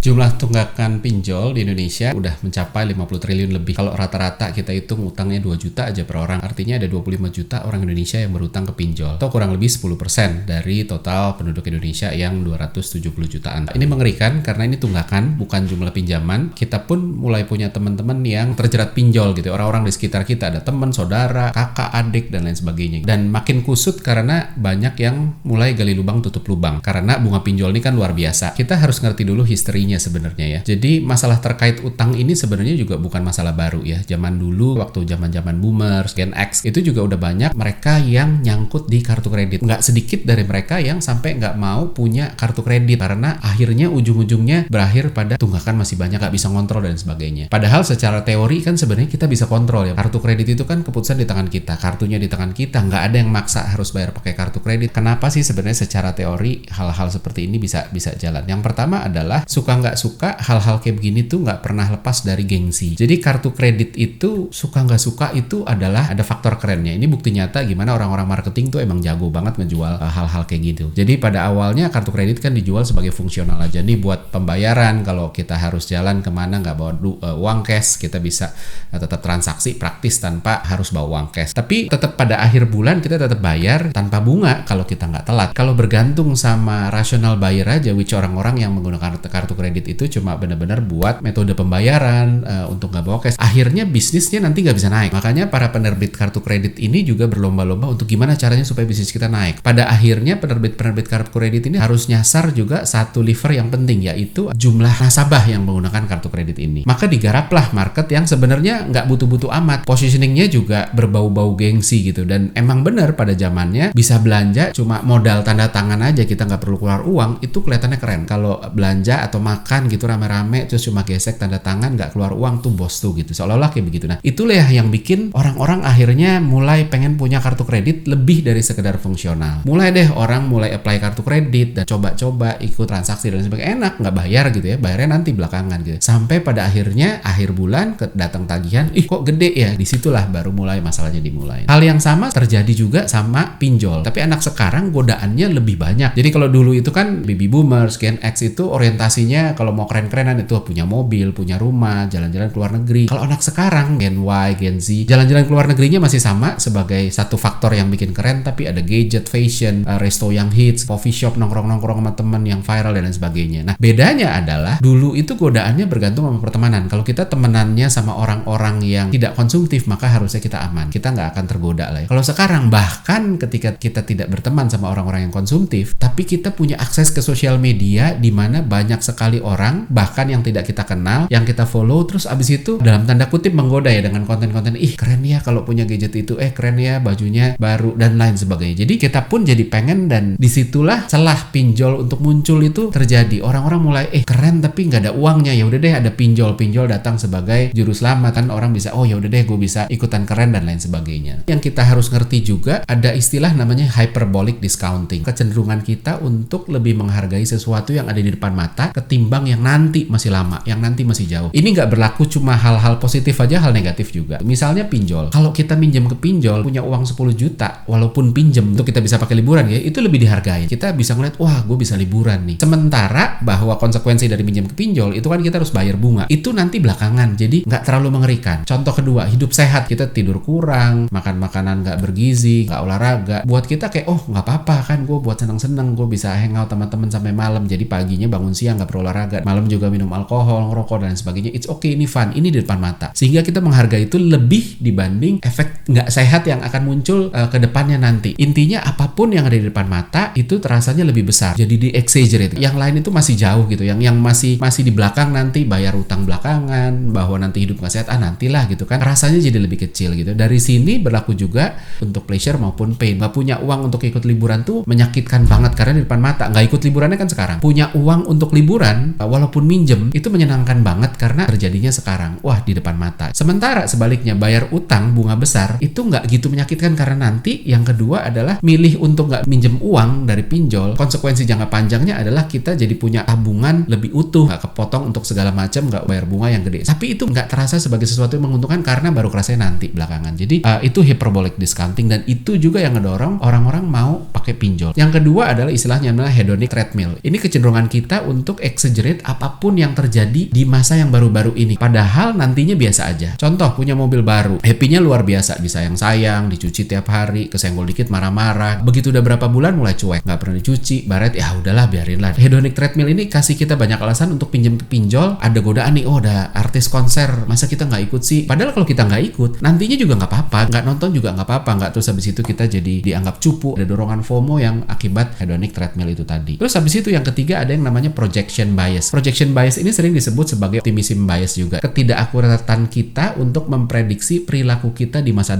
Jumlah tunggakan pinjol di Indonesia udah mencapai 50 triliun lebih. Kalau rata-rata kita hitung utangnya 2 juta aja per orang, artinya ada 25 juta orang Indonesia yang berutang ke pinjol. Atau kurang lebih 10% dari total penduduk Indonesia yang 270 jutaan. Ini mengerikan karena ini tunggakan, bukan jumlah pinjaman. Kita pun mulai punya teman-teman yang terjerat pinjol gitu. Orang-orang di sekitar kita ada teman, saudara, kakak, adik, dan lain sebagainya. Dan makin kusut karena banyak yang mulai gali lubang tutup lubang. Karena bunga pinjol ini kan luar biasa. Kita harus ngerti dulu historinya sebenarnya ya. Jadi masalah terkait utang ini sebenarnya juga bukan masalah baru ya. Zaman dulu waktu zaman-zaman boomers, Gen X itu juga udah banyak mereka yang nyangkut di kartu kredit. Nggak sedikit dari mereka yang sampai nggak mau punya kartu kredit karena akhirnya ujung-ujungnya berakhir pada tunggakan masih banyak, nggak bisa ngontrol dan sebagainya. Padahal secara teori kan sebenarnya kita bisa kontrol ya. Kartu kredit itu kan keputusan di tangan kita, kartunya di tangan kita, nggak ada yang maksa harus bayar pakai kartu kredit. Kenapa sih sebenarnya secara teori hal-hal seperti ini bisa jalan? Yang pertama adalah nggak suka hal-hal kayak begini tuh nggak pernah lepas dari gengsi. Jadi kartu kredit itu suka nggak suka itu adalah ada faktor kerennya. Ini bukti nyata gimana orang-orang marketing tuh emang jago banget ngejual hal-hal kayak gitu. Jadi pada awalnya kartu kredit kan dijual sebagai fungsional aja nih buat pembayaran. Kalau kita harus jalan kemana nggak bawa uang cash, kita bisa tetap transaksi praktis tanpa harus bawa uang cash. Tapi tetap pada akhir bulan kita tetap bayar tanpa bunga kalau kita nggak telat. Kalau bergantung sama rasional buyer aja, which orang-orang yang menggunakan kartu kredit itu cuma benar-benar buat metode pembayaran untuk nggak bawa cash. Akhirnya bisnisnya nanti nggak bisa naik. Makanya para penerbit kartu kredit ini juga berlomba-lomba untuk gimana caranya supaya bisnis kita naik. Pada akhirnya penerbit kartu kredit ini harus nyasar juga satu lever yang penting, yaitu jumlah nasabah yang menggunakan kartu kredit ini. Maka digaraplah market yang sebenarnya nggak butuh-butuh amat. Positioningnya juga berbau-bau gengsi gitu. Dan emang benar pada zamannya bisa belanja cuma modal tanda tangan aja, kita nggak perlu keluar uang, itu kelihatannya keren. Kalau belanja atau makan gitu rame-rame terus cuma gesek tanda tangan nggak keluar uang tuh bos tuh gitu, seolah-olah kayak begitu. Nah itulah yang bikin orang-orang akhirnya mulai pengen punya kartu kredit lebih dari sekedar fungsional. Mulai deh orang mulai apply kartu kredit dan coba-coba ikut transaksi dan sebagainya. Enak nggak bayar gitu ya, bayarnya nanti belakangan gitu. Sampai pada akhirnya akhir bulan datang tagihan, kok gede ya, disitulah baru mulai masalahnya dimulai. Hal yang sama terjadi juga sama pinjol, tapi anak sekarang godaannya lebih banyak. Jadi kalau dulu itu kan baby boomers, Gen X itu orientasinya kalau mau keren-kerenan itu punya mobil, punya rumah, jalan-jalan ke luar negeri. Kalau anak sekarang, Gen Y, Gen Z, jalan-jalan ke luar negerinya masih sama sebagai satu faktor yang bikin keren, tapi ada gadget, fashion, resto yang hits, coffee shop, nongkrong-nongkrong sama temen yang viral dan lain sebagainya. Nah, bedanya adalah dulu itu godaannya bergantung sama pertemanan. Kalau kita temenannya sama orang-orang yang tidak konsumtif, maka harusnya kita aman. Kita nggak akan tergoda lah ya. Kalau sekarang, bahkan ketika kita tidak berteman sama orang-orang yang konsumtif, tapi kita punya akses ke sosial media di mana banyak sekali orang bahkan yang tidak kita kenal yang kita follow, terus abis itu dalam tanda kutip menggoda ya dengan konten-konten keren ya kalau punya gadget itu, keren ya bajunya baru dan lain sebagainya. Jadi kita pun jadi pengen, dan disitulah celah pinjol untuk muncul itu terjadi. Orang-orang mulai keren tapi nggak ada uangnya, ya udah deh ada pinjol datang sebagai juru selamat, kan orang bisa ya udah deh gue bisa ikutan keren dan lain sebagainya. Yang kita harus ngerti juga ada istilah namanya hyperbolic discounting, kecenderungan kita untuk lebih menghargai sesuatu yang ada di depan mata ketimbang yang nanti masih lama, yang nanti masih jauh. Ini nggak berlaku cuma hal-hal positif aja, hal negatif juga. Misalnya pinjol. Kalau kita minjem ke pinjol, punya uang 10 juta, walaupun pinjem untuk kita bisa pakai liburan ya, itu lebih dihargai. Kita bisa ngeliat, wah gue bisa liburan nih. Sementara bahwa konsekuensi dari minjem ke pinjol, itu kan kita harus bayar bunga. Itu nanti belakangan, jadi nggak terlalu mengerikan. Contoh kedua, hidup sehat. Kita tidur kurang, makan makanan nggak bergizi, nggak olahraga. Buat kita kayak, nggak apa-apa kan, gue buat seneng-seneng, gue bisa hangout teman-teman sampai malam. Jadi paginya bangun siang nggak perlu olahraga, malam juga minum alkohol, ngerokok dan sebagainya. It's okay, ini fun, ini di depan mata. Sehingga kita menghargai itu lebih dibanding efek nggak sehat yang akan muncul ke depannya nanti. Intinya apapun yang ada di depan mata itu terasanya lebih besar. Jadi di exaggerate. Yang lain itu masih jauh gitu. Yang masih di belakang nanti bayar utang belakangan, bahwa nanti hidup nggak sehat, nantilah gitu kan. Rasanya jadi lebih kecil gitu. Dari sini berlaku juga untuk pleasure maupun pain. Nggak punya uang untuk ikut liburan tuh menyakitkan banget karena di depan mata. Nggak ikut liburannya kan sekarang. Punya uang untuk liburan walaupun minjem itu menyenangkan banget karena terjadinya sekarang, wah di depan mata. Sementara sebaliknya bayar utang bunga besar itu nggak gitu menyakitkan karena nanti. Yang kedua adalah milih untuk nggak minjem uang dari pinjol, konsekuensi jangka panjangnya adalah kita jadi punya tabungan lebih utuh, nggak kepotong untuk segala macam, nggak bayar bunga yang gede. Tapi itu nggak terasa sebagai sesuatu yang menguntungkan karena baru kerasanya nanti belakangan. Jadi itu hyperbolic discounting, dan itu juga yang ngedorong orang-orang mau pakai pinjol. Yang kedua adalah istilahnya adalah hedonic treadmill. Ini kecenderungan kita untuk exaggerate apapun yang terjadi di masa yang baru-baru ini. Padahal nantinya biasa aja. Contoh, punya mobil baru, happy-nya luar biasa, disayang-sayang, dicuci tiap hari, kesenggol dikit marah-marah. Begitu udah berapa bulan mulai cuek, nggak pernah dicuci, baret, ya udahlah biarin lah. Hedonic treadmill ini kasih kita banyak alasan untuk pinjam ke pinjol. Ada godaan nih, oh ada artis konser, masa kita nggak ikut sih? Padahal kalau kita nggak ikut, nantinya juga nggak apa-apa, nggak nonton juga nggak apa-apa, nggak terus habis itu kita jadi dianggap cupu. Ada dorongan FOMO yang akibat hedonic treadmill itu tadi. Terus habis itu yang ketiga ada yang namanya projection bias. Projection bias ini sering disebut sebagai optimism bias juga. Ketidakakuratan kita untuk memprediksi perilaku kita di masa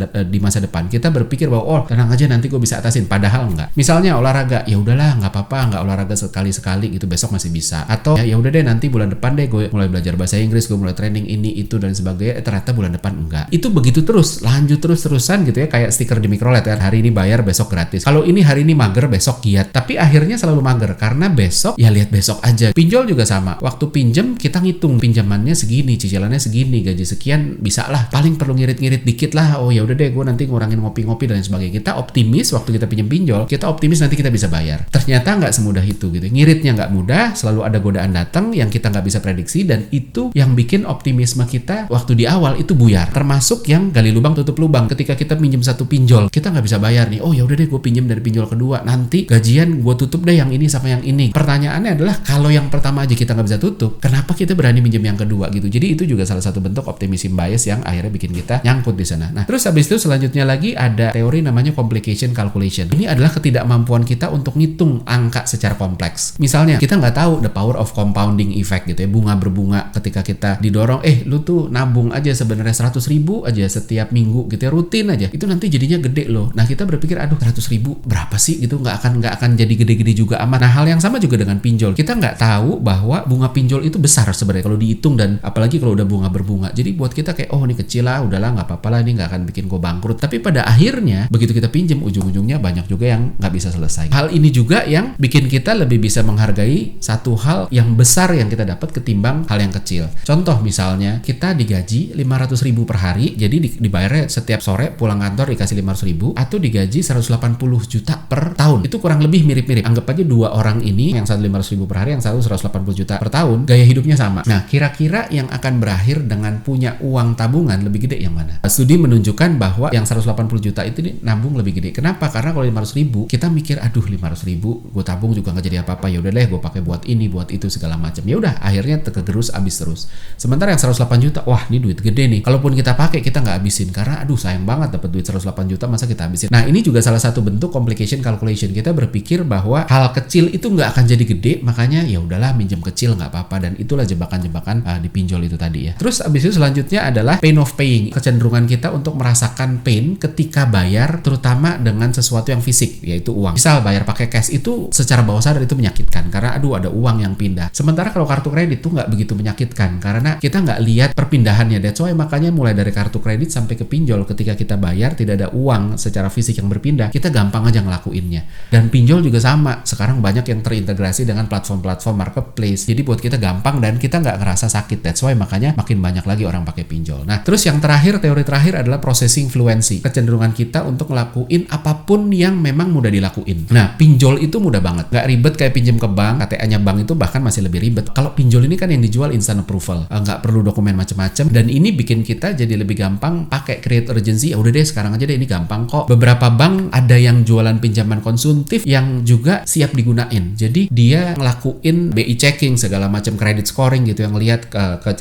depan. Kita berpikir bahwa oh tenang aja nanti gue bisa atasin, padahal enggak. Misalnya olahraga, ya udahlah nggak apa-apa, nggak olahraga sekali-sekali gitu, besok masih bisa. Atau ya udah deh nanti bulan depan deh gue mulai belajar bahasa Inggris, gue mulai training ini itu dan sebagainya. Ternyata bulan depan enggak. Itu begitu terus, lanjut terus-terusan gitu ya, kayak stiker di mikrolet ya. Hari ini bayar, besok gratis. Kalau ini hari ini mager, besok giat. Tapi akhirnya selalu mager karena besok ya lihat besok aja. Pinjol juga sama. Waktu pinjam kita ngitung pinjamannya segini, cicilannya segini, gaji sekian, bisa lah. Paling perlu ngirit-ngirit dikit lah. Oh ya udah deh, gue nanti ngurangin ngopi-ngopi dan sebagainya. Kita optimis waktu kita pinjam pinjol, kita optimis nanti kita bisa bayar. Ternyata nggak semudah itu gitu. Ngiritnya nggak mudah, selalu ada godaan datang yang kita nggak bisa prediksi, dan itu yang bikin optimisme kita waktu di awal itu buyar. Termasuk yang gali lubang tutup lubang. Ketika kita pinjam satu pinjol, kita nggak bisa bayar nih. Oh ya udah deh, gue pinjam dari pinjol kedua. Nanti gajian gue tutup deh yang ini sama yang ini. Pertanyaannya adalah kalau yang pertama aja kita nggak bisa tutup, kenapa kita berani minjem yang kedua gitu? Jadi itu juga salah satu bentuk optimism bias yang akhirnya bikin kita nyangkut di sana. Nah, terus habis itu selanjutnya lagi ada teori namanya complication calculation. Ini adalah ketidakmampuan kita untuk ngitung angka secara kompleks. Misalnya kita nggak tahu the power of compounding effect gitu ya, bunga berbunga. Ketika kita didorong, lu tuh nabung aja sebenarnya 100.000 aja setiap minggu gitu ya, rutin aja, itu nanti jadinya gede loh. Nah kita berpikir aduh 100.000 berapa sih gitu, nggak akan jadi gede-gede juga amat. Nah hal yang sama juga dengan pinjol, kita nggak tahu bahwa bunga pinjol itu besar sebenarnya kalau dihitung, dan apalagi kalau udah bunga berbunga. Jadi buat kita kayak oh ini kecil lah, udahlah nggak apa-apa lah, ini nggak akan bikin gue bangkrut. Tapi pada akhirnya begitu kita pinjam, ujung-ujungnya banyak juga yang nggak bisa selesai. Hal ini juga yang bikin kita lebih bisa menghargai satu hal yang besar yang kita dapat ketimbang hal yang kecil. Contoh misalnya kita digaji 500.000 per hari, jadi dibayarnya setiap sore pulang kantor dikasih 500.000, atau digaji 180 juta per tahun. Itu kurang lebih mirip-mirip. Anggap aja dua orang ini, yang satu 500.000 per hari, yang satu 180 juta per tahun, gaya hidupnya sama. Nah kira-kira yang akan berakhir dengan punya uang tabungan lebih gede yang mana? Studi menunjukkan bahwa yang 180 juta itu nabung lebih gede. Kenapa? Karena kalau 500.000 kita mikir aduh 500.000 gue tabung juga nggak jadi apa-apa, ya udah deh gue pakai buat ini buat itu segala macam. Ya udah akhirnya tergerus abis terus. Sementara yang 108 juta, wah ini duit gede nih. Kalaupun kita pakai kita nggak habisin karena aduh sayang banget dapat duit 108 juta masa kita habisin. Nah ini juga salah satu bentuk complication calculation. Kita berpikir bahwa hal kecil itu nggak akan jadi gede, makanya ya udahlah minjem kecil nggak apa-apa, dan itulah jebakan-jebakan di pinjol itu tadi ya. Terus abis itu selanjutnya adalah pain of paying. Kecenderungan kita untuk merasakan pain ketika bayar, terutama dengan sesuatu yang fisik, yaitu uang. Misal bayar pakai cash itu secara bawah sadar itu menyakitkan karena aduh ada uang yang pindah. Sementara kalau kartu kredit itu nggak begitu menyakitkan karena kita nggak lihat perpindahannya. That's why makanya mulai dari kartu kredit sampai ke pinjol, ketika kita bayar tidak ada uang secara fisik yang berpindah, kita gampang aja ngelakuinnya. Dan pinjol juga sama. Sekarang banyak yang terintegrasi dengan platform-platform marketplace. Jadi buat kita gampang dan kita nggak ngerasa sakit. That's why makanya makin banyak lagi orang pakai pinjol. Nah terus yang terakhir, teori terakhir adalah processing fluency. Kecenderungan kita untuk ngelakuin apapun yang memang mudah dilakuin. Nah pinjol itu mudah banget, nggak ribet kayak pinjam ke bank. KTA-nya bank itu bahkan masih lebih ribet. Kalau pinjol ini kan yang dijual instant approval, nggak perlu dokumen macam-macam, dan ini bikin kita jadi lebih gampang pakai create urgency. Ya udah deh sekarang aja deh, ini gampang kok. Beberapa bank ada yang jualan pinjaman konsumtif yang juga siap digunain. Jadi dia ngelakuin BI checking segala macam, credit scoring gitu, yang lihat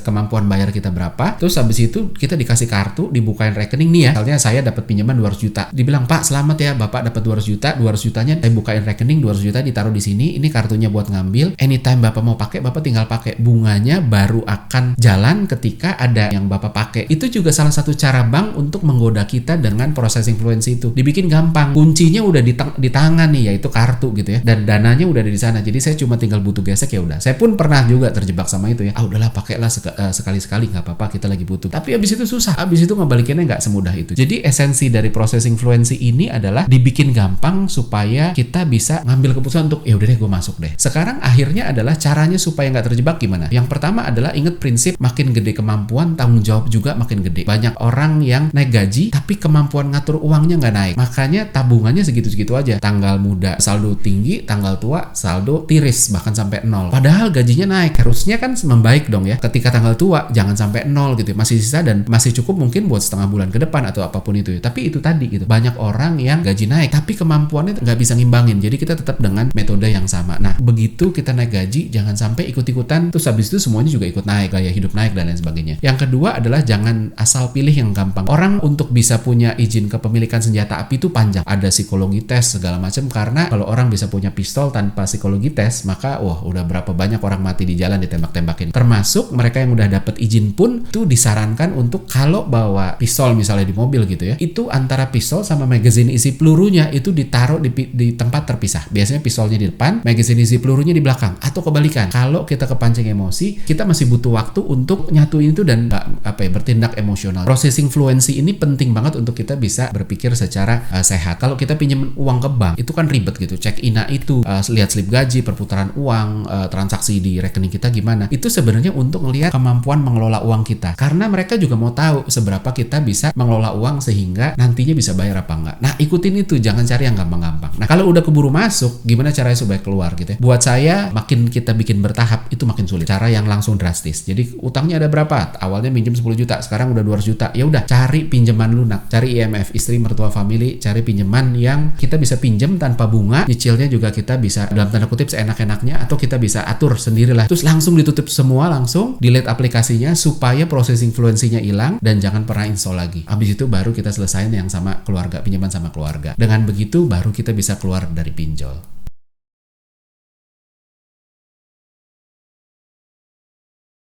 kemampuan bayar kita berapa. Terus habis itu kita dikasih kartu, dibukain rekening nih ya. Misalnya saya dapat pinjaman 200 juta. Dibilang, "Pak, selamat ya, Bapak dapat 200 juta. 200 jutanya saya bukain rekening, 200 juta ditaruh di sini. Ini kartunya buat ngambil. Anytime Bapak mau pakai, Bapak tinggal pakai. Bunganya baru akan jalan ketika ada yang Bapak pakai." Itu juga salah satu cara bank untuk menggoda kita dengan processing fluency itu. Dibikin gampang. Kuncinya udah di tangan nih, yaitu kartu gitu ya. Dan dananya udah ada di sana. Jadi saya cuma tinggal butuh gesek, ya udah. Saya pun pernah juga terjebak sama itu ya. Udahlah pakailah sekali-sekali, nggak apa-apa, kita lagi butuh. Tapi abis itu susah. Abis itu ngebalikinnya nggak semudah itu. Jadi esensi dari processing fluency ini adalah dibikin gampang supaya kita bisa ngambil keputusan untuk ya udah deh gue masuk deh. Sekarang akhirnya adalah caranya supaya nggak terjebak gimana? Yang pertama adalah ingat prinsip makin gede kemampuan, tanggung jawab juga makin gede. Banyak orang yang naik gaji tapi kemampuan ngatur uangnya nggak naik. Makanya tabungannya segitu-segitu aja. Tanggal muda saldo tinggi, tanggal tua saldo tiris bahkan sampai 0. padahal gajinya naik, harusnya kan membaik dong ya. Ketika tanggal tua jangan sampai nol gitu, masih sisa dan masih cukup mungkin buat setengah bulan ke depan atau apapun itu ya. Tapi itu tadi gitu, banyak orang yang gaji naik tapi kemampuannya nggak bisa ngimbangin, jadi kita tetap dengan metode yang sama. Nah begitu kita naik gaji, jangan sampai ikut-ikutan terus habis itu semuanya juga ikut naik, gaya hidup naik dan lain sebagainya. Yang kedua adalah jangan asal pilih yang gampang. Orang untuk bisa punya izin kepemilikan senjata api itu panjang, ada psikologi tes segala macam, karena kalau orang bisa punya pistol tanpa psikologi tes, maka wah udah berapa banyak orang mati di jalan ditembak-tembakin. Termasuk mereka yang udah dapat izin pun itu disarankan untuk kalau bawa pistol misalnya di mobil gitu ya, itu antara pistol sama magazine isi pelurunya itu ditaruh di tempat terpisah. Biasanya pistolnya di depan, magazine isi pelurunya di belakang, atau kebalikan. Kalau kita kepancing emosi, kita masih butuh waktu untuk nyatuin itu dan bertindak emosional. Processing fluency ini penting banget untuk kita bisa berpikir secara sehat. Kalau kita pinjam uang ke bank itu kan ribet gitu, cek INA itu, lihat slip gaji, perputaran uang, transaksi di rekening kita gimana. Itu sebenarnya untuk ngelihat kemampuan mengelola uang kita, karena mereka juga mau tahu seberapa kita bisa mengelola uang sehingga nantinya bisa bayar apa enggak. Nah ikutin itu, jangan cari yang gampang-gampang. Nah kalau udah keburu masuk, gimana caranya supaya keluar gitu ya. Buat saya makin kita bikin bertahap itu makin sulit. Cara yang langsung drastis. Jadi utangnya ada berapa? Awalnya minjem 10 juta, sekarang udah 200 juta. Ya udah, cari pinjaman lunak, cari IMF, istri mertua family, cari pinjaman yang kita bisa pinjam tanpa bunga, nyicilnya juga kita bisa dalam tanda kutip seenak-enaknya, atau kita bisa atur sendirilah. Terus langsung ditutup semua, langsung delete aplikasinya supaya processing fluensinya hilang dan jangan pernah install lagi. Habis itu baru kita selesain yang sama keluarga, pinjaman sama keluarga. Dengan begitu baru kita bisa keluar dari pinjol.